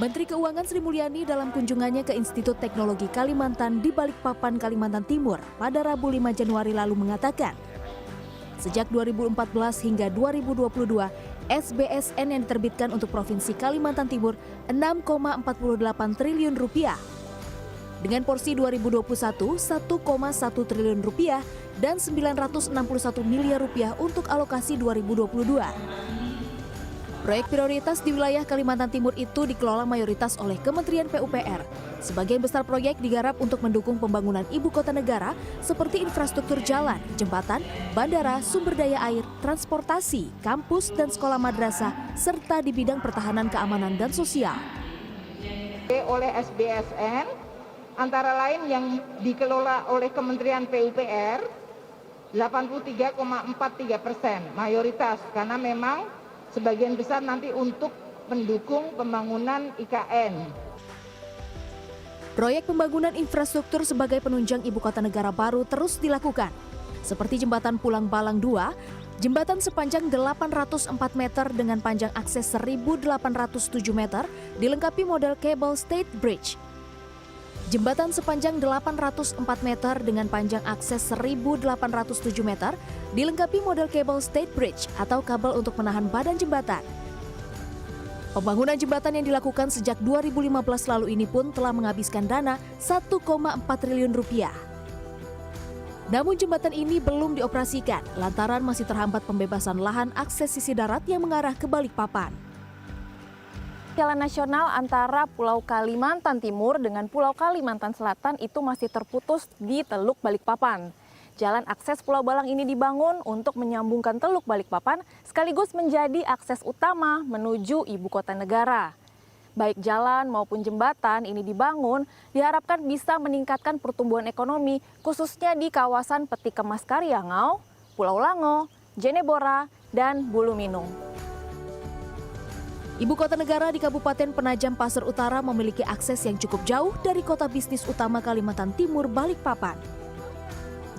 Menteri Keuangan Sri Mulyani dalam kunjungannya ke Institut Teknologi Kalimantan di Balikpapan, Kalimantan Timur pada Rabu 5 Januari lalu mengatakan, sejak 2014 hingga 2022, SBSN yang diterbitkan untuk Provinsi Kalimantan Timur 6,48 triliun rupiah. Dengan porsi 2021 1,1 triliun rupiah dan 961 miliar rupiah untuk alokasi 2022. Proyek prioritas di wilayah Kalimantan Timur itu dikelola mayoritas oleh Kementerian PUPR. Sebagian besar proyek digarap untuk mendukung pembangunan ibu kota negara seperti infrastruktur jalan, jembatan, bandara, sumber daya air, transportasi, kampus dan sekolah madrasah, serta di bidang pertahanan keamanan dan sosial. Oleh SBSN, antara lain yang dikelola oleh Kementerian PUPR 83,43%, mayoritas karena memang sebagian besar nanti untuk mendukung pembangunan IKN. Proyek pembangunan infrastruktur sebagai penunjang ibu kota negara baru terus dilakukan. Seperti jembatan Pulang Balang 2, jembatan sepanjang 804 meter dengan panjang akses 1.807 meter dilengkapi model cable stayed bridge. Jembatan sepanjang 804 meter dengan panjang akses 1.807 meter dilengkapi model cable stayed bridge atau kabel untuk menahan badan jembatan. Pembangunan jembatan yang dilakukan sejak 2015 lalu ini pun telah menghabiskan dana 1,4 triliun rupiah. Namun jembatan ini belum dioperasikan lantaran masih terhambat pembebasan lahan akses sisi darat yang mengarah ke Balikpapan. Jalan nasional antara Pulau Kalimantan Timur dengan Pulau Kalimantan Selatan itu masih terputus di Teluk Balikpapan. Jalan akses Pulau Balang ini dibangun untuk menyambungkan Teluk Balikpapan sekaligus menjadi akses utama menuju ibu kota negara. Baik jalan maupun jembatan ini dibangun diharapkan bisa meningkatkan pertumbuhan ekonomi khususnya di kawasan Peti Kemas Karyangau, Pulau Lango, Jenebora, dan Buluminung. Ibu kota negara di Kabupaten Penajam Pasir Utara memiliki akses yang cukup jauh dari kota bisnis utama Kalimantan Timur, Balikpapan.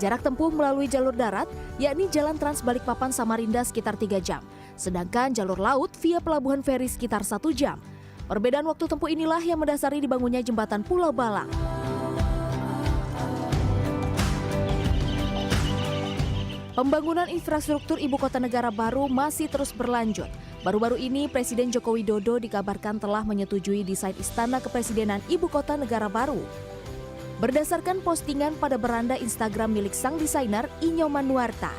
Jarak tempuh melalui jalur darat, yakni Jalan Trans Balikpapan Samarinda sekitar 3 jam, sedangkan jalur laut via pelabuhan feri sekitar 1 jam. Perbedaan waktu tempuh inilah yang mendasari dibangunnya jembatan Pulau Balang. Pembangunan infrastruktur ibu kota negara baru masih terus berlanjut. Baru-baru ini Presiden Joko Widodo dikabarkan telah menyetujui desain Istana Kepresidenan Ibu Kota Negara Baru. Berdasarkan postingan pada beranda Instagram milik sang desainer Inyoman Nuarta,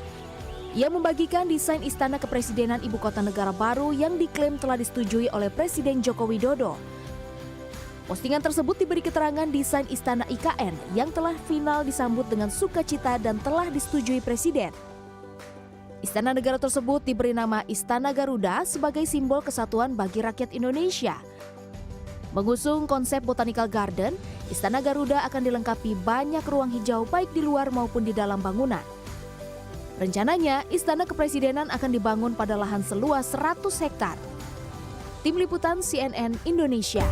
ia membagikan desain Istana Kepresidenan Ibu Kota Negara Baru yang diklaim telah disetujui oleh Presiden Joko Widodo. Postingan tersebut diberi keterangan desain Istana IKN yang telah final disambut dengan sukacita dan telah disetujui Presiden. Istana negara tersebut diberi nama Istana Garuda sebagai simbol kesatuan bagi rakyat Indonesia. Mengusung konsep Botanical Garden, Istana Garuda akan dilengkapi banyak ruang hijau baik di luar maupun di dalam bangunan. Rencananya, Istana Kepresidenan akan dibangun pada lahan seluas 100 hektar. Tim Liputan CNN Indonesia.